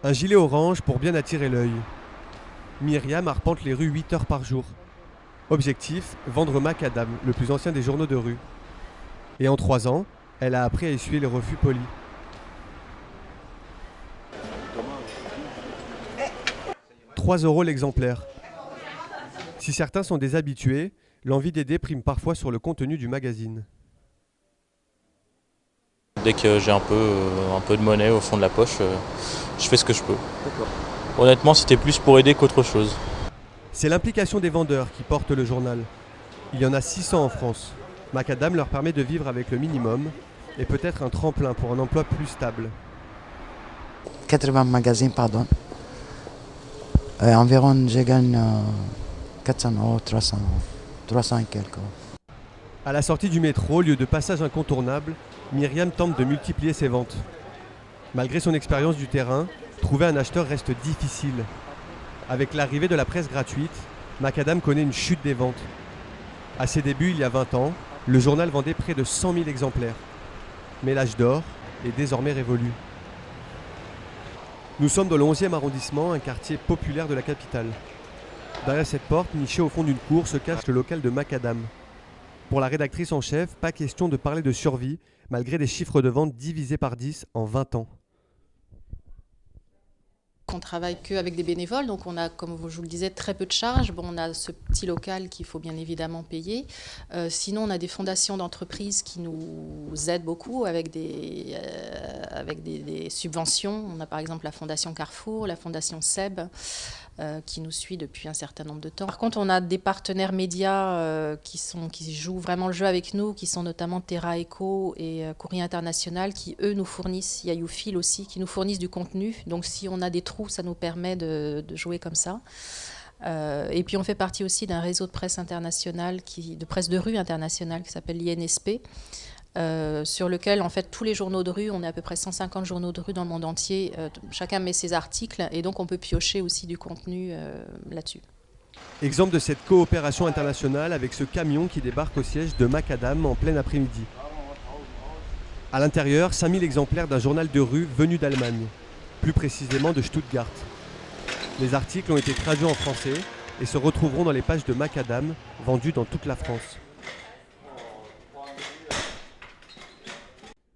Un gilet orange pour bien attirer l'œil. Myriam arpente les rues 8 heures par jour. Objectif, vendre Macadam, le plus ancien des journaux de rue. Et en 3 ans, elle a appris à essuyer les refus polis. 3 € l'exemplaire. Si certains sont des habitués, l'envie d'aider prime parfois sur le contenu du magazine. Dès que j'ai un peu de monnaie au fond de la poche, je fais ce que je peux. Honnêtement, c'était plus pour aider qu'autre chose. C'est l'implication des vendeurs qui porte le journal. Il y en a 600 en France. Macadam leur permet de vivre avec le minimum et peut-être un tremplin pour un emploi plus stable. 80 magazines, pardon. Environ, je gagne 400 euros, 300 euros, 300 et quelques euros. À la sortie du métro, lieu de passage incontournable, Myriam tente de multiplier ses ventes. Malgré son expérience du terrain, trouver un acheteur reste difficile. Avec l'arrivée de la presse gratuite, Macadam connaît une chute des ventes. À ses débuts, il y a 20 ans, le journal vendait près de 100 000 exemplaires. Mais l'âge d'or est désormais révolu. Nous sommes dans le 11e arrondissement, un quartier populaire de la capitale. Derrière cette porte, nichée au fond d'une cour, se cache le local de Macadam. Pour la rédactrice en chef, pas question de parler de survie, malgré des chiffres de vente divisés par 10 en 20 ans. On travaille qu'avec des bénévoles, donc on a, comme je vous le disais, très peu de charges. Bon, on a ce petit local qu'il faut bien évidemment payer. Sinon, on a des fondations d'entreprises qui nous aident beaucoup avec des subventions. On a par exemple la Fondation Carrefour, la Fondation SEB, qui nous suit depuis un certain nombre de temps. Par contre, on a des partenaires médias qui jouent vraiment le jeu avec nous, qui sont notamment Terra Eco et Courrier International, qui eux nous fournissent, il y a YouFil aussi, qui nous fournissent du contenu. Donc si on a des trous, ça nous permet de jouer comme ça. Et puis on fait partie aussi d'un réseau de presse internationale, de presse de rue internationale qui s'appelle l'INSP, sur lequel en fait tous les journaux de rue, on est à peu près 150 journaux de rue dans le monde entier, chacun met ses articles et donc on peut piocher aussi du contenu là-dessus. Exemple de cette coopération internationale avec ce camion qui débarque au siège de Macadam en plein après-midi. À l'intérieur, 5000 exemplaires d'un journal de rue venu d'Allemagne, plus précisément de Stuttgart. Les articles ont été traduits en français et se retrouveront dans les pages de Macadam, vendues dans toute la France.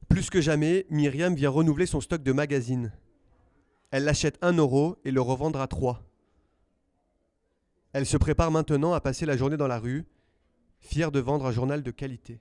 Plus que jamais, Myriam vient renouveler son stock de magazines. Elle l'achète 1 € et le revendra 3. Elle se prépare maintenant à passer la journée dans la rue, fière de vendre un journal de qualité.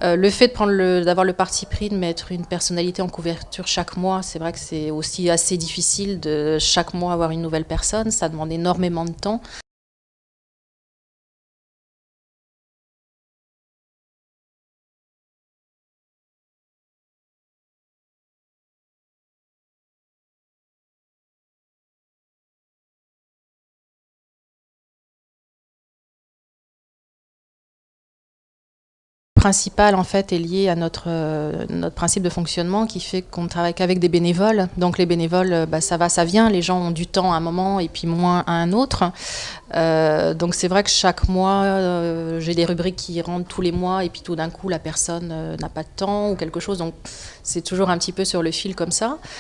Le fait d'avoir le parti pris de mettre une personnalité en couverture chaque mois, c'est vrai que c'est aussi assez difficile de chaque mois avoir une nouvelle personne, ça demande énormément de temps. Principal en fait est lié à notre principe de fonctionnement qui fait qu'on ne travaille qu'avec des bénévoles. Donc les bénévoles, ça va, ça vient, les gens ont du temps à un moment et puis moins à un autre. Donc c'est vrai que chaque mois, j'ai des rubriques qui rentrent tous les mois et puis tout d'un coup la personne n'a pas de temps ou quelque chose. Donc c'est toujours un petit peu sur le fil comme ça.